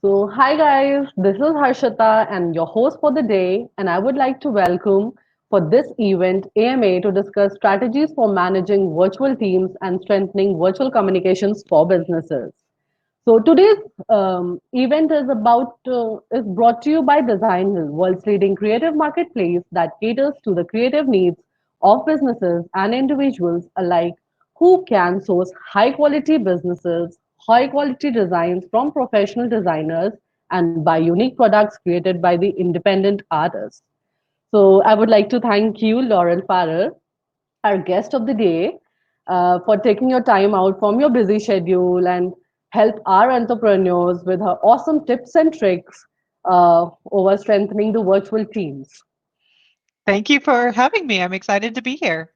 Hi guys, this is Harshita and your host for the day, and I would like to welcome for this event AMA to discuss strategies for managing virtual teams and strengthening virtual communications for businesses. Today's event is brought to you by Designhill, world's leading creative marketplace that caters to the creative needs of businesses and individuals alike who can source high quality designs from professional designers, and buy unique products created by the independent artists. I would like to thank you, Laurel Farrer, our guest of the day, for taking your time out from your busy schedule and help our entrepreneurs with her awesome tips and tricks over strengthening the virtual teams. Thank you for having me. I'm excited to be here.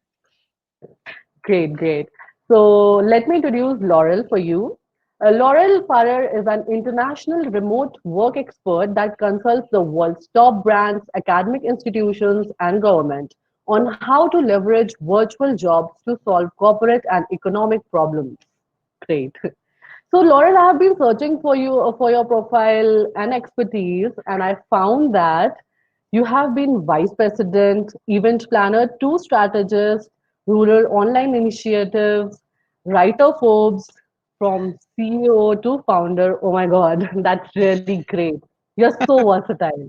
Great, great. Let me introduce Laurel for you. Laurel Farrer is an international remote work expert that consults the world's top brands, academic institutions, and government on how to leverage virtual jobs to solve corporate and economic problems. Great. Laurel, I have been searching for you for your profile and expertise, and I found that you have been vice president, event planner, two strategist, rural online initiatives, writer Forbes, from CEO to founder. Oh my God, that's really great. You're so versatile.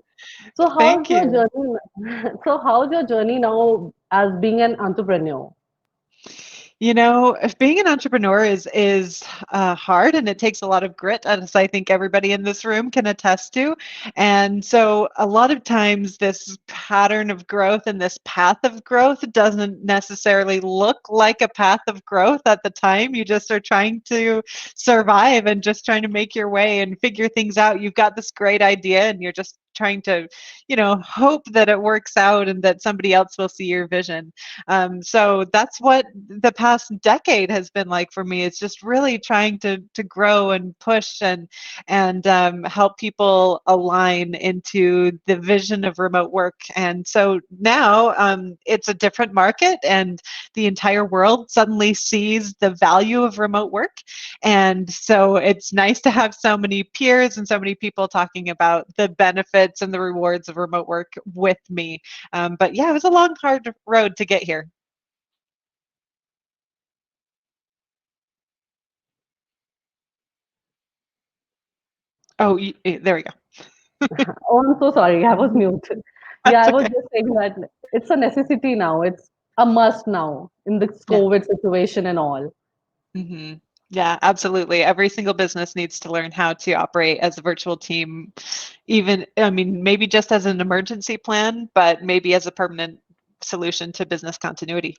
So how's Thank your you. journey? So how's your journey now as being an entrepreneur? If being an entrepreneur is hard and it takes a lot of grit, as I think everybody in this room can attest to. And so, a lot of times, this pattern of growth and this path of growth doesn't necessarily look like a path of growth at the time. You just are trying to survive and just trying to make your way and figure things out. You've got this great idea, and you're just trying to, hope that it works out and that somebody else will see your vision. So that's what the past decade has been like for me. It's just really trying to grow and push and help people align into the vision of remote work. And so now it's a different market, and the entire world suddenly sees the value of remote work. And so it's nice to have so many peers and so many people talking about the benefits and the rewards of remote work with me. But yeah, it was a long, hard road to get here. Oh, there we go. Oh, I'm so sorry. I was muted. Yeah, That's I was okay. just saying that it's a necessity now. It's a must now in this Yeah. COVID situation and all. hmm Yeah, absolutely. Every single business needs to learn how to operate as a virtual team, even, I mean, maybe just as an emergency plan, but maybe as a permanent solution to business continuity.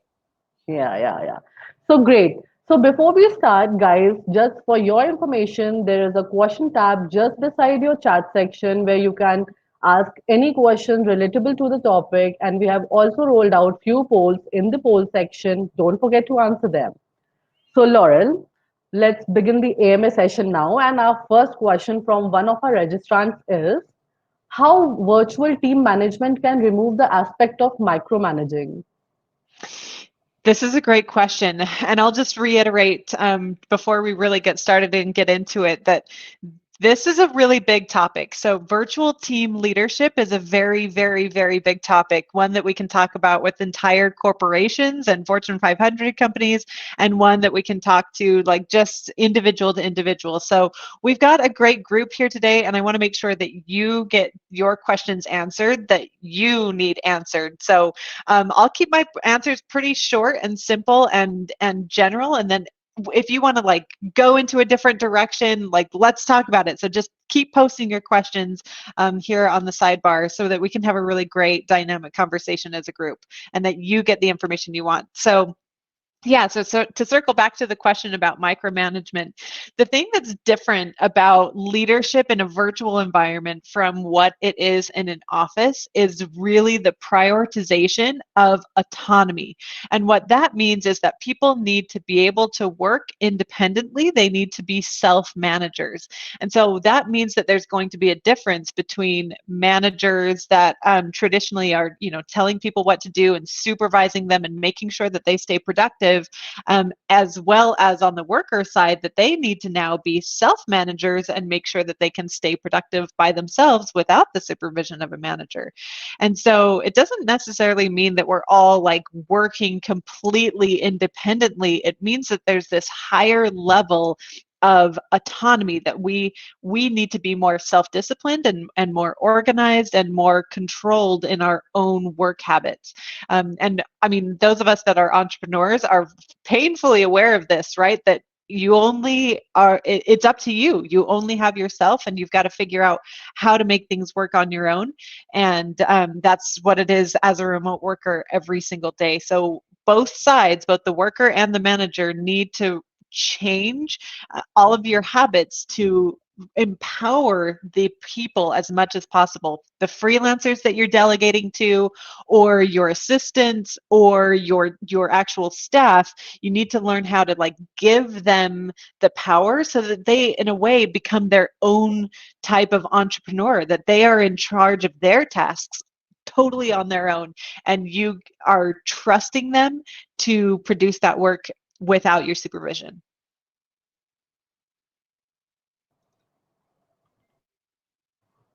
Yeah, yeah, yeah. So great. So before we start, guys, just for your information, there is a question tab just beside your chat section where you can ask any question relatable to the topic. And we have also rolled out few polls in the poll section. Don't forget to answer them. So, Laurel, let's begin the AMA session now. And our first question from one of our registrants is how virtual team management can remove the aspect of micromanaging. This is a great question. And I'll just reiterate before we really get started and get into it that this is a really big topic. So, virtual team leadership is a very, very, very big topic, one that we can talk about with entire corporations and Fortune 500 companies, and one that we can talk to like just individual to individual. So, we've got a great group here today, and I want to make sure that you get your questions answered that you need answered. So, I'll keep my answers pretty short and simple and general, and then if you want to like go into a different direction, like let's talk about it. So just keep posting your questions here on the sidebar so that we can have a really great dynamic conversation as a group and that you get the information you want. So yeah, so to circle back to the question about micromanagement, the thing that's different about leadership in a virtual environment from what it is in an office is really the prioritization of autonomy. And what that means is that people need to be able to work independently, they need to be self-managers. And so that means that there's going to be a difference between managers that traditionally are, telling people what to do and supervising them and making sure that they stay productive productive, as well as on the worker side, that they need to now be self-managers and make sure that they can stay productive by themselves without the supervision of a manager. And so it doesn't necessarily mean that we're all like working completely independently. It means that there's this higher level of autonomy, that we need to be more self-disciplined and more organized and more controlled in our own work habits. And I mean, those of us that are entrepreneurs are painfully aware of this, right? That you only are, it's up to you. You only have yourself, and you've got to figure out how to make things work on your own. And that's what it is as a remote worker every single day. So both sides, both the worker and the manager, need to change all of your habits to empower the people as much as possible. The freelancers that you're delegating to, or your assistants, or your actual staff, you need to learn how to like give them the power so that they in a way become their own type of entrepreneur, that they are in charge of their tasks totally on their own, and you are trusting them to produce that work without your supervision.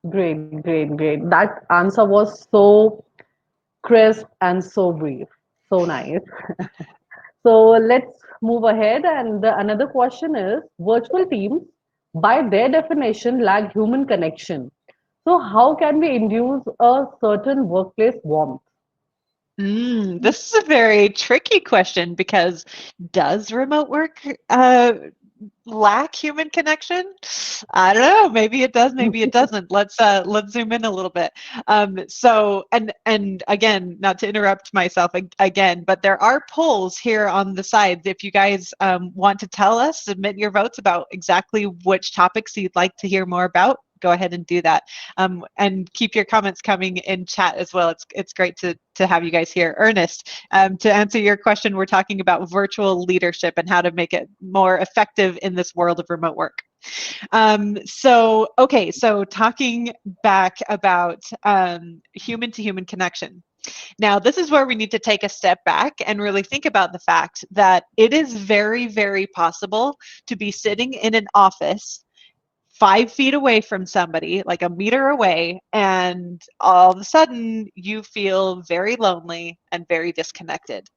Great, great, great. That answer was so crisp and so brief. So nice. So let's move ahead. And another question is, virtual teams, by their definition, lack human connection. So how can we induce a certain workplace warmth? This is a very tricky question, because does remote work lack human connection? I don't know. Maybe it does. Maybe it doesn't. Let's zoom in a little bit. So and again, not to interrupt myself again, but there are polls here on the side. If you guys want to tell us, submit your votes about exactly which topics you'd like to hear more about. Go ahead and do that, and keep your comments coming in chat as well. It's great to have you guys here. Ernest, to answer your question, we're talking about virtual leadership and how to make it more effective in this world of remote work. So talking back about human to human connection. Now, this is where we need to take a step back and really think about the fact that it is very, very possible to be sitting in an office 5 feet away from somebody, like a meter away, and all of a sudden you feel very lonely and very disconnected.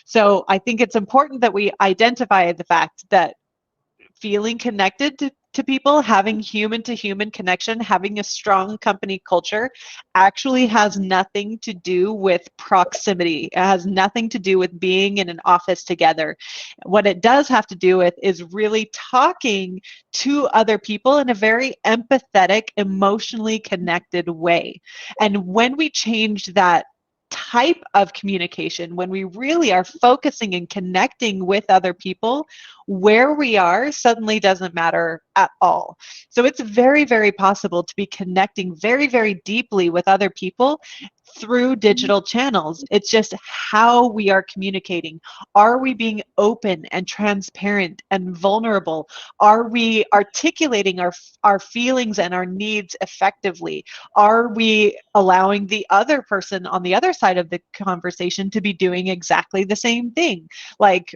So I think it's important that we identify the fact that feeling connected to people, having human to human connection, having a strong company culture actually has nothing to do with proximity. It has nothing to do with being in an office together. What it does have to do with is really talking to other people in a very empathetic, emotionally connected way. And when we change that type of communication, when we really are focusing and connecting with other people, where we are suddenly doesn't matter at all. So it's very, very possible to be connecting very, very deeply with other people through digital channels. It's just how we are communicating. Are we being open and transparent and vulnerable? Are we articulating our feelings and our needs effectively? Are we allowing the other person on the other side of the conversation to be doing exactly the same thing? Like,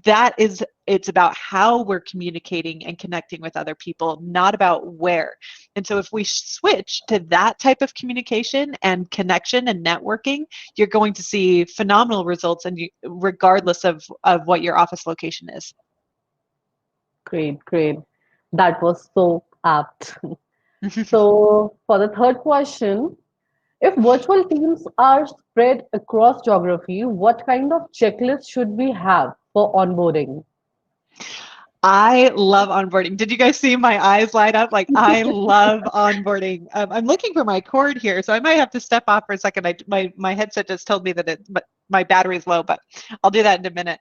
that is, it's about how we're communicating and connecting with other people, not about where. And so if we switch to that type of communication and connection and networking, you're going to see phenomenal results, and regardless of what your office location is. Great, great. That was so apt. So for the third question, if virtual teams are spread across geography, what kind of checklist should we have for onboarding? I love onboarding. Did you guys see my eyes light up? Like, I love onboarding. I'm looking for my cord here, so I might have to step off for a second. My headset just told me that but my battery's low, but I'll do that in a minute.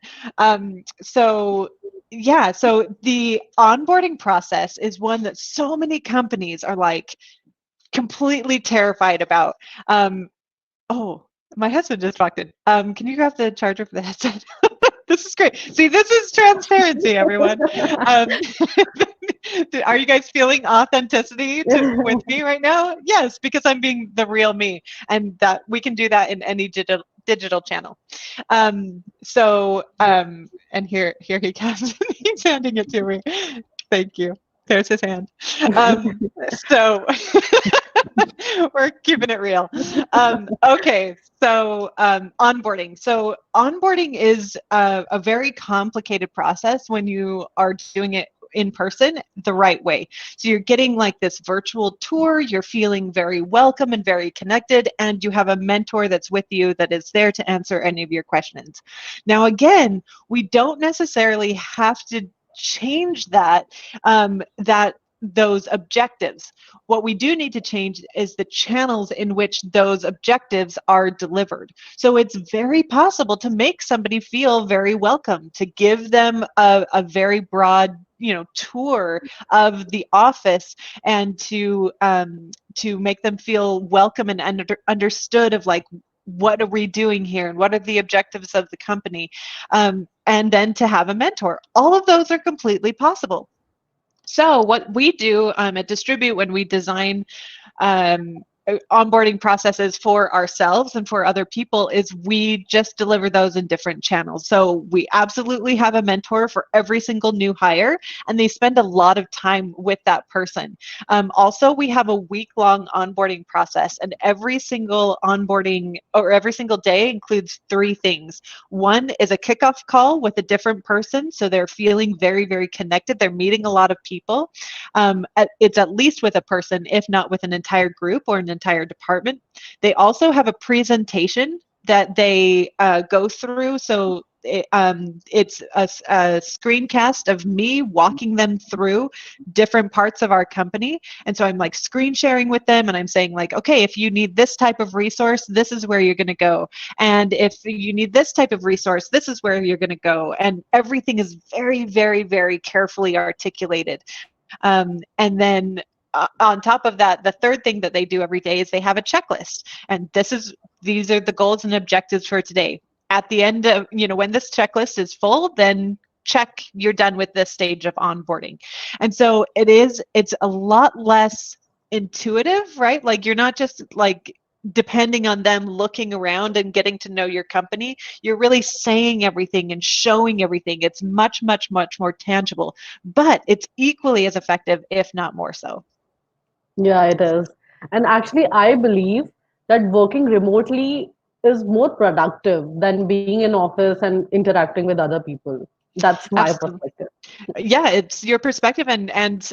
So yeah, so the onboarding process is one that so many companies are like completely terrified about. Oh, my husband just walked in. Can you grab the charger for the headset? This is great. See, this is transparency, everyone. Um, are you guys feeling authenticity with me right now? Yes, because I'm being the real me, and that we can do that in any digital channel. And here he comes. He's handing it to me. Thank you. There's his hand. So we're keeping it real. Okay, so onboarding. So onboarding is a very complicated process when you are doing it in person the right way. So you're getting like this virtual tour, you're feeling very welcome and very connected, and you have a mentor that's with you that is there to answer any of your questions. Now, again, we don't necessarily have to change those objectives. What we do need to change is the channels in which those objectives are delivered. So it's very possible to make somebody feel very welcome, to give them a very broad, tour of the office, and to make them feel welcome and understood of like, what are we doing here and what are the objectives of the company, and then to have a mentor. All of those are completely possible. So what we do at Distribute when we design onboarding processes for ourselves and for other people is we just deliver those in different channels. So we absolutely have a mentor for every single new hire, and they spend a lot of time with that person. Also, we have a week-long onboarding process, and every single onboarding or every single day includes 3 things. One is a kickoff call with a different person, so they're feeling very, very connected. They're meeting a lot of people. It's at least with a person, if not with an entire group or an entire department. They also have a presentation that they go through. So it's a screencast of me walking them through different parts of our company. And so I'm like screen sharing with them, and I'm saying like, okay, if you need this type of resource, this is where you're going to go. And if you need this type of resource, this is where you're going to go. And everything is very, very, very carefully articulated. And then on top of that, the third thing that they do every day is they have a checklist. And these are the goals and objectives for today. At the end of, when this checklist is full, then check, you're done with this stage of onboarding. And so it's a lot less intuitive, right? Like you're not just like depending on them looking around and getting to know your company. You're really saying everything and showing everything. It's much, much, much more tangible, but it's equally as effective, if not more so. Yeah, it is. And actually, I believe that working remotely is more productive than being in office and interacting with other people. That's my Absolutely. perspective. Yeah, it's your perspective, and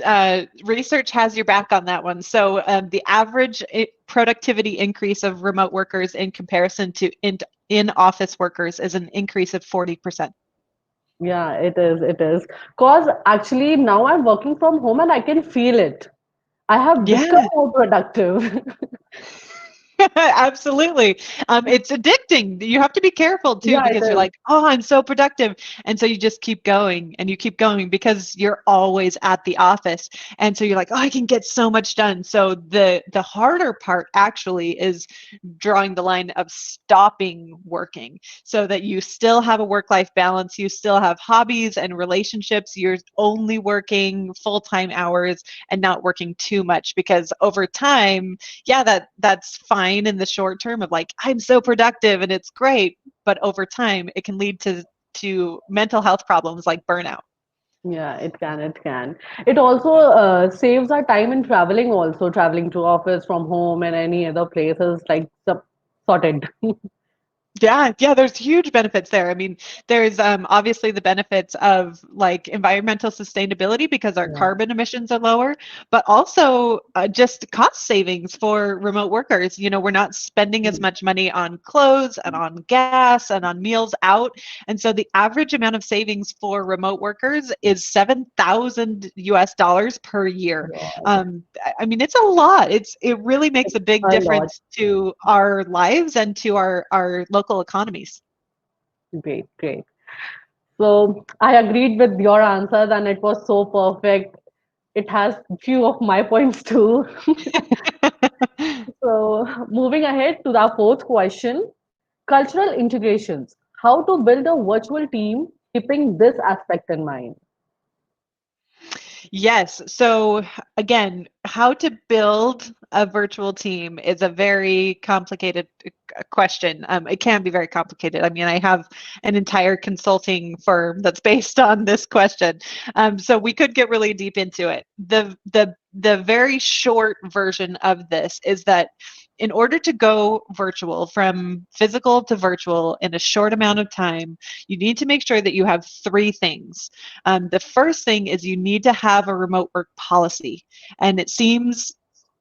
research has your back on that one. So the average productivity increase of remote workers in comparison to in-office workers is an increase of 40%. Yeah, it is. It is. Because actually, now I'm working from home and I can feel it. I have become Yeah. more productive. Absolutely. It's addicting. You have to be careful too, Yeah, it because you're is. like, oh, I'm so productive. And so you just keep going and you keep going because you're always at the office. And so you're like, oh, I can get so much done. So the harder part actually is drawing the line of stopping working so that you still have a work-life balance. You still have hobbies and relationships. You're only working full-time hours and not working too much, because over time, yeah, that's fine in the short term of like, I'm so productive and it's great, but over time it can lead to mental health problems like burnout. Yeah, it can. It can. It also saves our time in traveling, also traveling to office from home and any other places like sorted. Yeah, there's huge benefits there. I mean, there's obviously the benefits of like environmental sustainability because our Yeah. carbon emissions are lower, but also just cost savings for remote workers. We're not spending as much money on clothes and on gas and on meals out. And so the average amount of savings for remote workers is 7,000 US dollars per year. God, I mean, it's a lot. It really makes a big a lot. difference to our lives and to our local economies. Great, great. So I agreed with your answers and it was so perfect. It has few of my points too. So moving ahead to our fourth question, cultural integrations. How to build a virtual team keeping this aspect in mind? Yes. So again, how to build a virtual team is a very complicated question. It can be very complicated. I mean, I have an entire consulting firm that's based on this question, so we could get really deep into it. The very short version of this is that in order to go virtual, from physical to virtual in a short amount of time, you need to make sure that you have three things. The first thing is you need to have a remote work policy. And it seems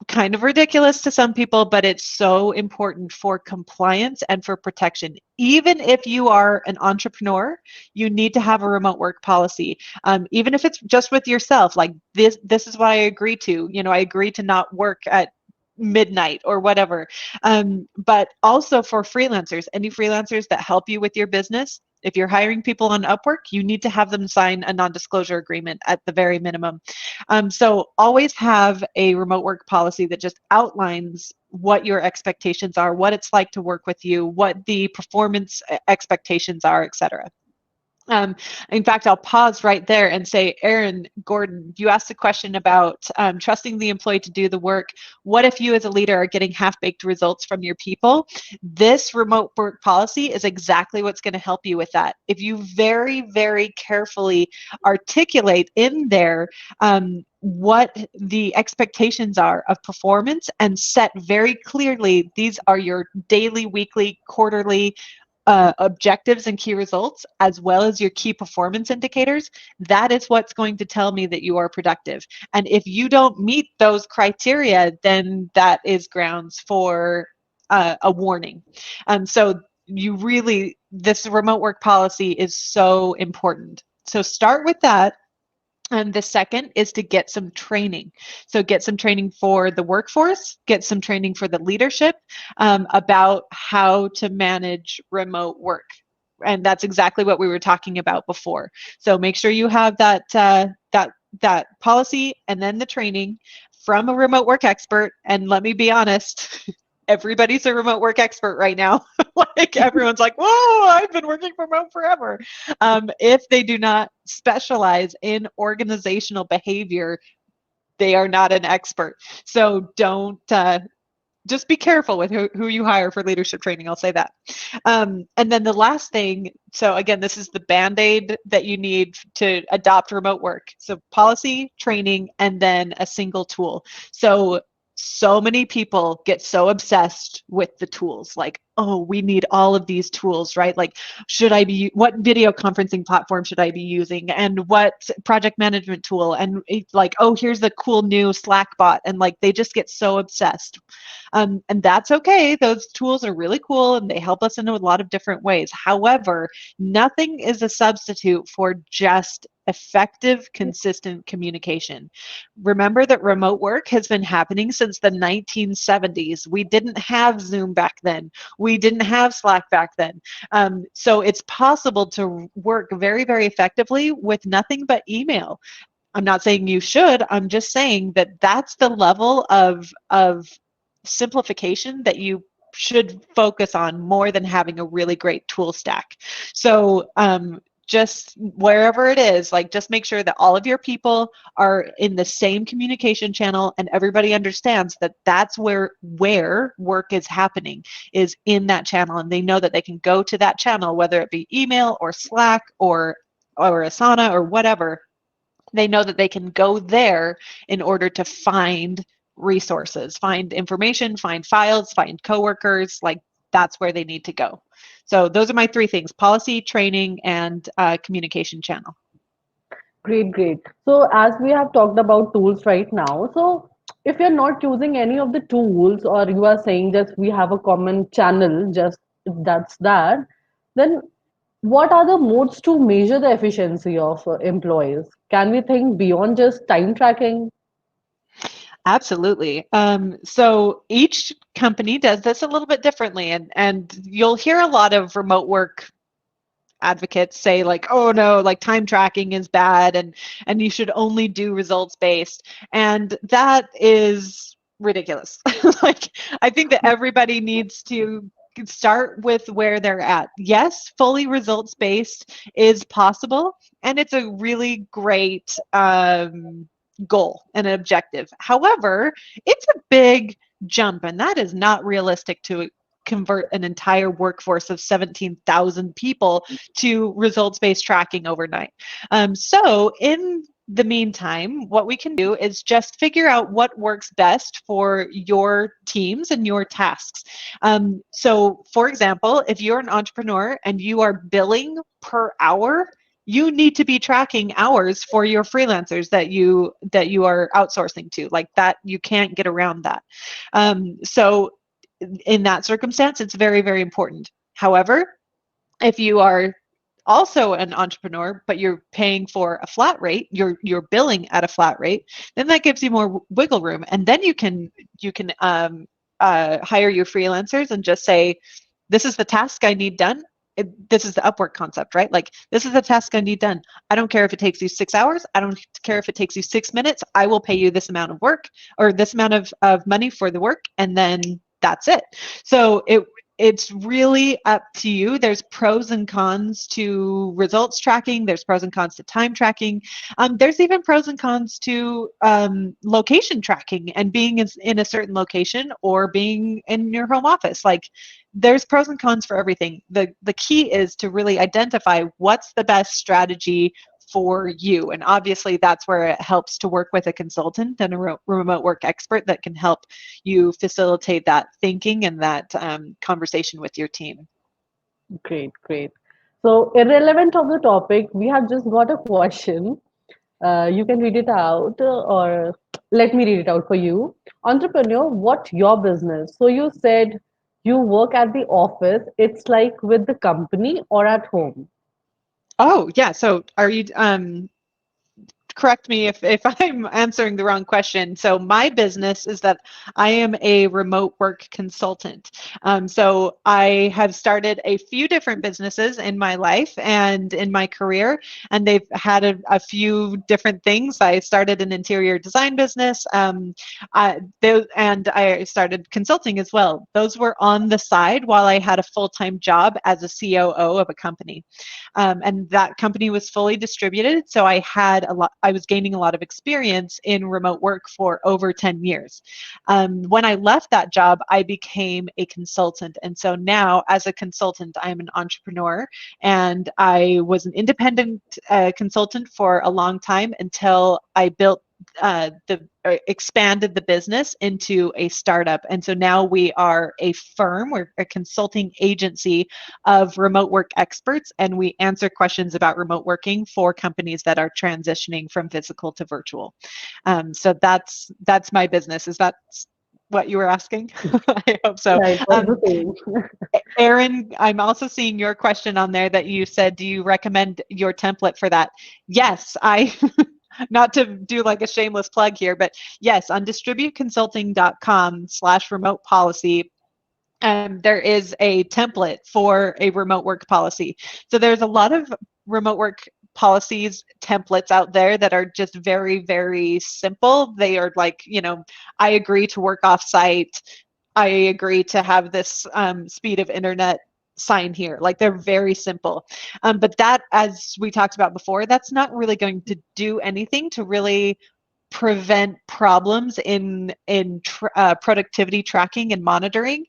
kind of ridiculous to some people, but it's so important for compliance and for protection. Even if you are an entrepreneur, you need to have a remote work policy. Even if it's just with yourself, like this is what I agree to. You know, I agree to not work at midnight or whatever. But also for freelancers, any freelancers that help you with your business, if you're hiring people on Upwork, you need to have them sign a non-disclosure agreement at the very minimum. So always have a remote work policy that just outlines what your expectations are, what it's like to work with you, what the performance expectations are, etc. In fact, I'll pause right there and say, Erin, Gordon, you asked a question about trusting the employee to do the work. What if you as a leader are getting half-baked results from your people? This remote work policy is exactly what's going to help you with that. If you very, very carefully articulate in there what the expectations are of performance and set very clearly, these are your daily, weekly, quarterly objectives and key results, as well as your key performance indicators, that is what's going to tell me that you are productive. And if you don't meet those criteria, then that is grounds for a warning. So you really, this remote work policy is so important. So start with that. And the second is to get some training. So get some training for the workforce, get some training for the leadership about how to manage remote work. And that's exactly what we were talking about before. So make sure you have that policy and then the training from a remote work expert. And let me be honest, everybody's a remote work expert right now. Like everyone's like, whoa, I've been working remote forever. If they do not specialize in organizational behavior, they are not an expert. So don't, just be careful with who you hire for leadership training. I'll say that. And then the last thing, so again, this is the Band-Aid that you need to adopt remote work. So policy, training, and then a single tool. So many people get so obsessed with the tools, like, oh, we need all of these tools, right? Like, what video conferencing platform should I be using? And what project management tool? And like, oh, here's the cool new Slack bot. And like, they just get so obsessed. And that's okay. Those tools are really cool and they help us in a lot of different ways. However, nothing is a substitute for just effective, consistent communication. Remember that remote work has been happening since the 1970s. We didn't have Zoom back then. We didn't have Slack back then. So it's possible to work very, very effectively with nothing but email. I'm not saying you should. I'm just saying that that's the level of simplification that you should focus on more than having a really great tool stack. So just wherever it is, like just make sure that all of your people are in the same communication channel and everybody understands that that's where work is happening, is in that channel, and they know that they can go to that channel, whether it be email or Slack or Asana or whatever. They know that they can go there in order to find resources, find information, find files, find coworkers. Like that's where they need to go. So those are my three things: policy, training, and communication channel. Great, great. So, as we have talked about tools right now, so if you're not using any of the tools, or you are saying just we have a common channel, just that's that, then what are the modes to measure the efficiency of employees? Can we think beyond just time tracking? Absolutely. So each company does this a little bit differently, and you'll hear a lot of remote work advocates say like, oh no, like time tracking is bad, and you should only do results based, and that is ridiculous. Like I think that everybody needs to start with where they're at. Yes, fully results based is possible, and it's a really great goal and an objective. However, it's a big jump, and that is not realistic to convert an entire workforce of 17,000 people to results based tracking overnight. So, in the meantime, what we can do is just figure out what works best for your teams and your tasks. So, for example, if you're an entrepreneur and you are billing per hour, you need to be tracking hours for your freelancers that you are outsourcing to. Like that, you can't get around that. So in that circumstance, it's very, very important. However, if you are also an entrepreneur, but you're paying for a flat rate, you're billing at a flat rate, then that gives you more wiggle room, and then you can hire your freelancers and just say, "This is the task I need done." This is the Upwork concept, right? Like, this is the task I need done. I don't care if it takes you 6 hours. I don't care if it takes you 6 minutes. I will pay you this amount of work or this amount of money for the work, and then that's it. So it's really up to you. There's pros and cons to results tracking. There's pros and cons to time tracking. There's even pros and cons to location tracking and being in a certain location or being in your home office. Like, there's pros and cons for everything. The key is to really identify what's the best strategy for you. And obviously, that's where it helps to work with a consultant and a remote work expert that can help you facilitate that thinking and that conversation with your team. Great, great. So, irrelevant of the topic, we have just got a question. You can read it out, or let me read it out for you. Entrepreneur, what your business? So, you said you work at the office. It's like with the company or at home. Oh, yeah. So are you correct me if I'm answering the wrong question. So my business is that I am a remote work consultant. So I have started a few different businesses in my life and in my career, and they've had a few different things. I started an interior design business, and I started consulting as well. Those were on the side while I had a full-time job as a COO of a company. And that company was fully distributed. So I was gaining a lot of experience in remote work for over 10 years. When I left that job, I became a consultant. And so now, as a consultant, I'm an entrepreneur, and I was an independent consultant for a long time until I built expanded the business into a startup. And so now we are a firm, we're a consulting agency of remote work experts, and we answer questions about remote working for companies that are transitioning from physical to virtual. So that's my business. Is that what you were asking? I hope so. Yeah, it was the same. Erin, I'm also seeing your question on there that you said, do you recommend your template for that? Yes, I not to do like a shameless plug here, but yes, on distributeconsulting.com/remote policy, there is a template for a remote work policy. So there's a lot of remote work policies templates out there that are just very, very simple. They are like, I agree to work off site. I agree to have this speed of internet sign here. Like, they're very simple. But that, as we talked about before, that's not really going to do anything to really prevent problems in productivity tracking and monitoring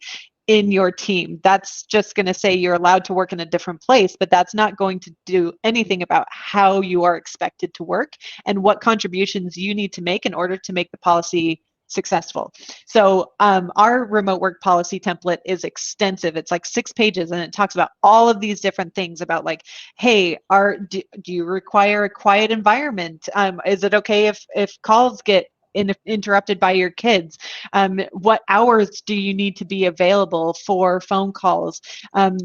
in your team. That's just going to say you're allowed to work in a different place, but that's not going to do anything about how you are expected to work and what contributions you need to make in order to make the policy successful. So our remote work policy template is extensive. It's like 6 pages, and it talks about all of these different things about, like, hey, do you require a quiet environment? Is it okay if calls get interrupted by your kids? What hours do you need to be available for phone calls?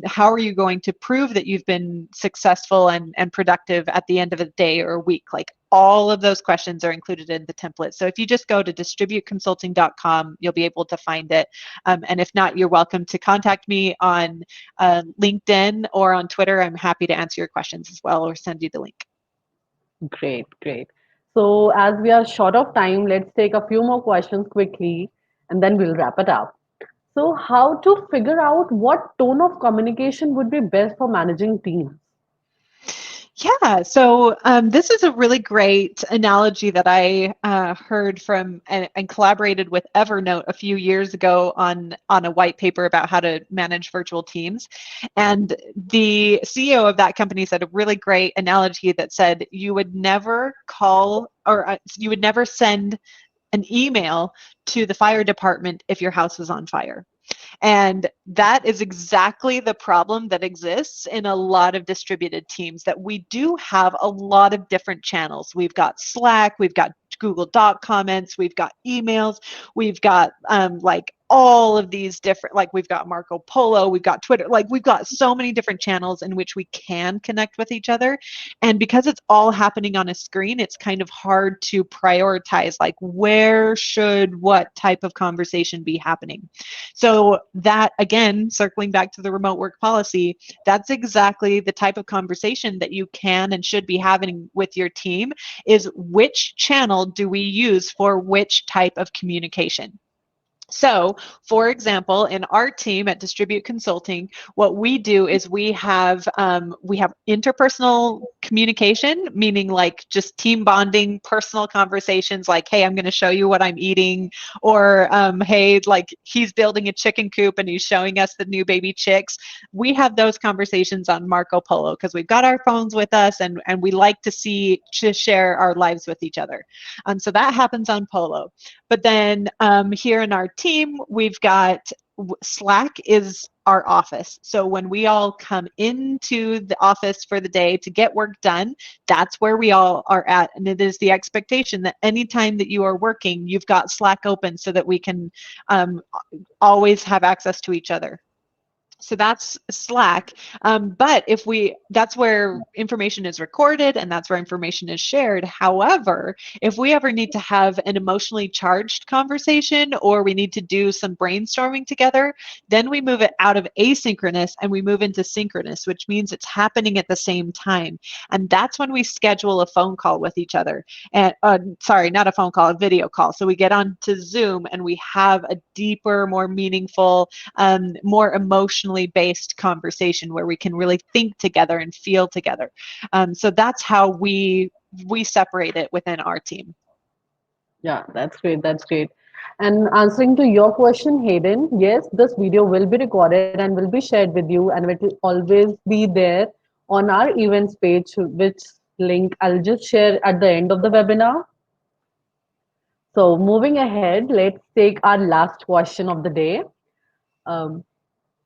How are you going to prove that you've been successful and productive at the end of a day or a week? Like, all of those questions are included in the template. So if you just go to distributeconsulting.com, you'll be able to find it. And if not, you're welcome to contact me on LinkedIn or on Twitter. I'm happy to answer your questions as well, or send you the link. Great, great. So, as we are short of time, let's take a few more questions quickly and then we'll wrap it up. So, how to figure out what tone of communication would be best for managing teams? Yeah, so this is a really great analogy that I heard from and collaborated with Evernote a few years ago on a white paper about how to manage virtual teams. And the CEO of that company said a really great analogy that said you would never call or you would never send an email to the fire department if your house was on fire. And that is exactly the problem that exists in a lot of distributed teams, that we do have a lot of different channels. We've got Slack, we've got Google Doc comments, we've got emails, we've got like all of these different, like we've got Marco Polo, we've got Twitter, like we've got so many different channels in which we can connect with each other. And because it's all happening on a screen, it's kind of hard to prioritize, like where should what type of conversation be happening. So that, again, circling back to the remote work policy, that's exactly the type of conversation that you can and should be having with your team, is which channel do we use for which type of communication. So, for example, in our team at Distribute Consulting, what we do is we have interpersonal communication, meaning like just team bonding, personal conversations, like, "Hey, I'm going to show you what I'm eating," or "Hey, like he's building a chicken coop and he's showing us the new baby chicks." We have those conversations on Marco Polo because we've got our phones with us, and we like to share our lives with each other. So that happens on Polo. But then here in our team, we've got Slack is our office. So when we all come into the office for the day to get work done, that's where we all are at. And it is the expectation that anytime that you are working, you've got Slack open so that we can um, always have access to each other. So that's Slack. But that's where information is recorded and that's where information is shared. However, if we ever need to have an emotionally charged conversation or we need to do some brainstorming together, then we move it out of asynchronous and we move into synchronous, which means it's happening at the same time. And that's when we schedule a phone call with each other. And sorry, not a phone call, a video call. So we get on to Zoom and we have a deeper, more meaningful, more emotionally based conversation where we can really think together and feel together. So that's how we separate it within our team. Yeah, that's great. That's great. And answering to your question, Hayden, yes, this video will be recorded and will be shared with you, and it will always be there on our events page, which link I'll just share at the end of the webinar. So, moving ahead, let's take our last question of the day. Um,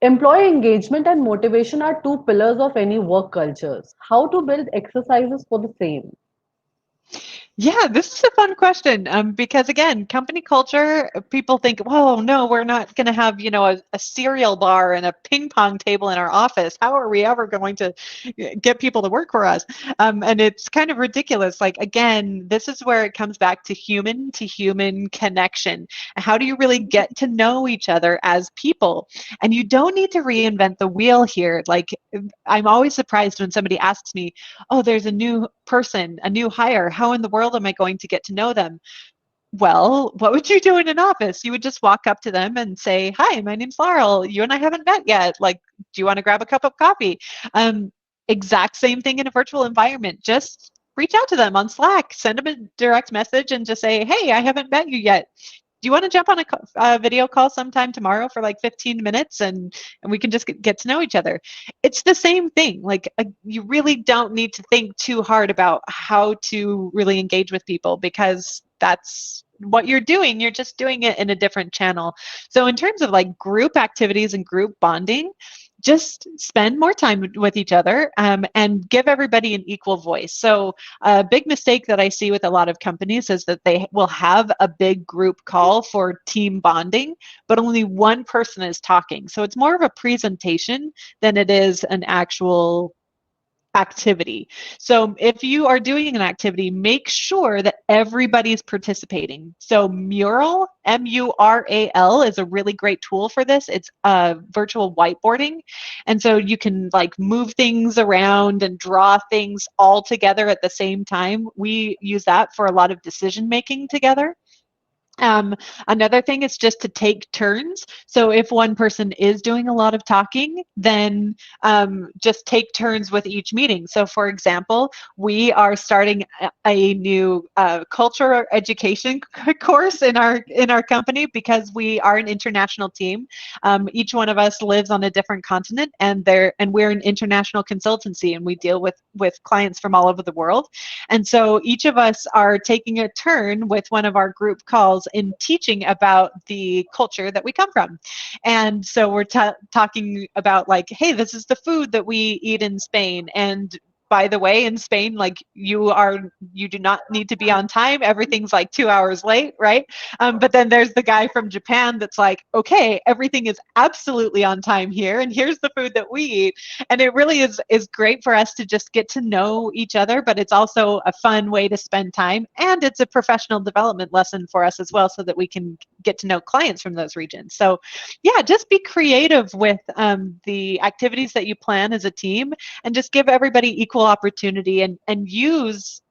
Employee engagement and motivation are two pillars of any work cultures. How to build exercises for the same? Yeah, this is a fun question because again, company culture, people think, "Whoa, no, we're not going to have, a cereal bar and a ping pong table in our office. How are we ever going to get people to work for us?" And it's kind of ridiculous. Like, again, this is where it comes back to human connection. How do you really get to know each other as people? And you don't need to reinvent the wheel here. Like, I'm always surprised when somebody asks me, "Oh, there's a new person, a new hire. How in the world am I going to get to know them?" Well, what would you do in an office? You would just walk up to them and say, "Hi, my name's Laurel. You and I haven't met yet. Like, do you want to grab a cup of coffee?" Um, exact same thing in a virtual environment. Just reach out to them on Slack, send them a direct message, and just say, "Hey, I haven't met you yet. Do you want to jump on a video call sometime tomorrow for like 15 minutes and we can just get to know each other?" It's the same thing. Like, you really don't need to think too hard about how to really engage with people because that's what you're doing. You're just doing it in a different channel. So in terms of like group activities and group bonding, just spend more time with each other and give everybody an equal voice. So a big mistake that I see with a lot of companies is that they will have a big group call for team bonding, but only one person is talking. So it's more of a presentation than it is an actual activity. So if you are doing an activity, make sure that everybody's participating. So Mural, Mural, is a really great tool for this. It's virtual whiteboarding. And so you can like move things around and draw things all together at the same time. We use that for a lot of decision making together. Another thing is just to take turns. So if one person is doing a lot of talking, then just take turns with each meeting. So for example, we are starting a new culture education course in our company because we are an international team. Each one of us lives on a different continent, and we're an international consultancy, and we deal with clients from all over the world. And so each of us are taking a turn with one of our group calls in teaching about the culture that we come from. And so we're talking about like, hey, this is the food that we eat in Spain. And by the way, in Spain, like you do not need to be on time. Everything's like 2 hours late, right? But then there's the guy from Japan that's like, okay, everything is absolutely on time here, and here's the food that we eat. And it really is great for us to just get to know each other, but it's also a fun way to spend time, and it's a professional development lesson for us as well, so that we can get to know clients from those regions. So yeah, just be creative with the activities that you plan as a team, and just give everybody equal opportunity, and use,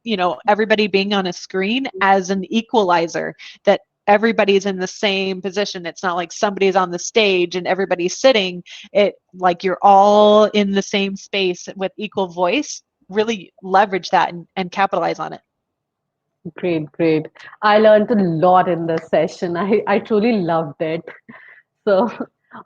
everybody being on a screen as an equalizer, that everybody's in the same position. It's not like somebody's on the stage and everybody's sitting. It like you're all in the same space with equal voice. Really leverage that and capitalize on it. Great, great. I learned a lot in this session. I truly loved it. So,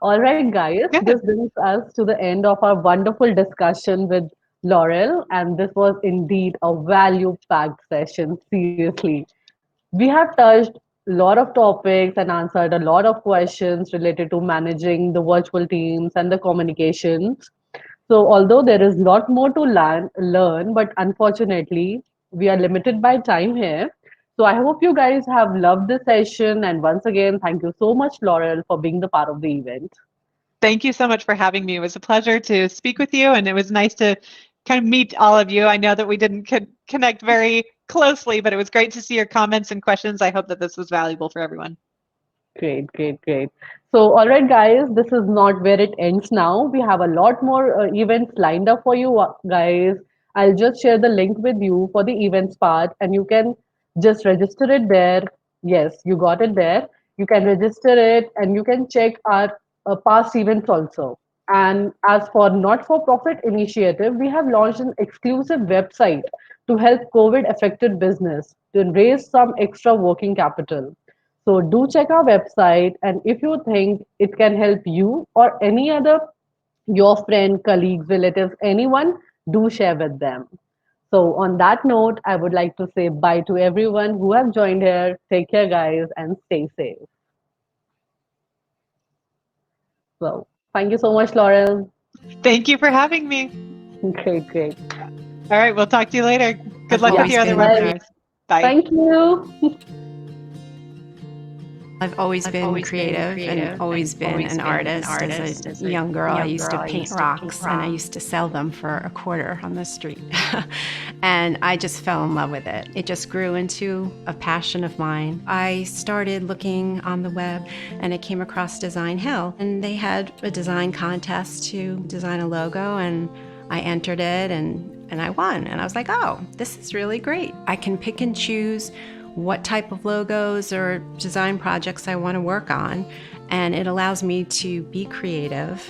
all right, guys, this Good. brings us to the end of our wonderful discussion with Laurel, and this was indeed a value-packed session, seriously. We have touched a lot of topics and answered a lot of questions related to managing the virtual teams and the communications. So, although there is a lot more to learn, but unfortunately, we are limited by time here. So, I hope you guys have loved this session. And once again, thank you so much, Laurel, for being the part of the event. Thank you so much for having me. It was a pleasure to speak with you, and it was nice to kind of meet all of you. I know that we didn't connect very closely, but it was great to see your comments and questions. I hope that this was valuable for everyone. Great, great, great. So, all right, guys, this is not where it ends now. We have a lot more events lined up for you guys. I'll just share the link with you for the events part, and you can just register it there. Yes, you got it there. You can register it, and you can check our past events also. And as for not-for-profit initiative, we have launched an exclusive website to help COVID affected business to raise some extra working capital. So do check our website, and if you think it can help you or any other your friend, colleagues, relatives, anyone, do share with them. So on that note, I would like to say bye to everyone who have joined here. Take care, guys, and stay safe. So thank you so much, Laurel. Thank you for having me. Great, great. All right, we'll talk to you later. Good I've luck with Yeah. always your other been Bye. webinars. Bye. Thank you. I've always been creative and always been an artist. As a young girl, I used to paint rocks and I used to sell them for a quarter on the street. And I just fell in love with it. It just grew into a passion of mine. I started looking on the web and I came across Designhill, and they had a design contest to design a logo, and I entered it and I won. And I was like, oh, this is really great. I can pick and choose what type of logos or design projects I want to work on. And it allows me to be creative,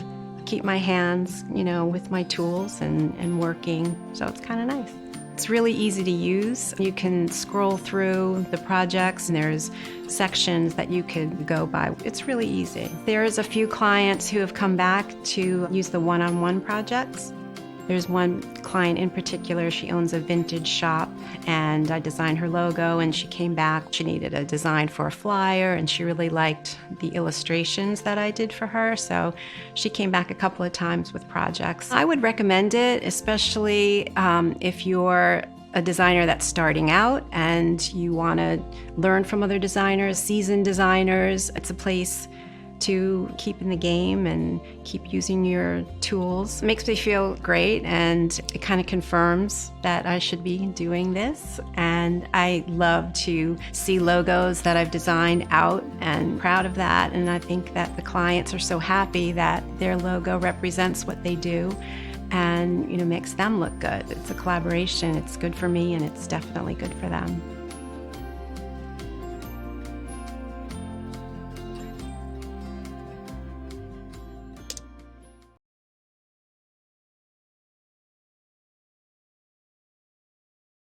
keep my hands, with my tools and working. So it's kind of nice. It's really easy to use. You can scroll through the projects and there's sections that you could go by. It's really easy. There's a few clients who have come back to use the one-on-one projects. There's one client in particular, she owns a vintage shop, and I designed her logo, and she came back. She needed a design for a flyer, and she really liked the illustrations that I did for her, so she came back a couple of times with projects. I would recommend it, especially if you're a designer that's starting out and you want to learn from other designers, seasoned designers. It's a place to keep in the game and keep using your tools. It makes me feel great, and it kind of confirms that I should be doing this. And I love to see logos that I've designed out, and proud of that. And I think that the clients are so happy that their logo represents what they do and makes them look good. It's a collaboration. It's good for me, and it's definitely good for them.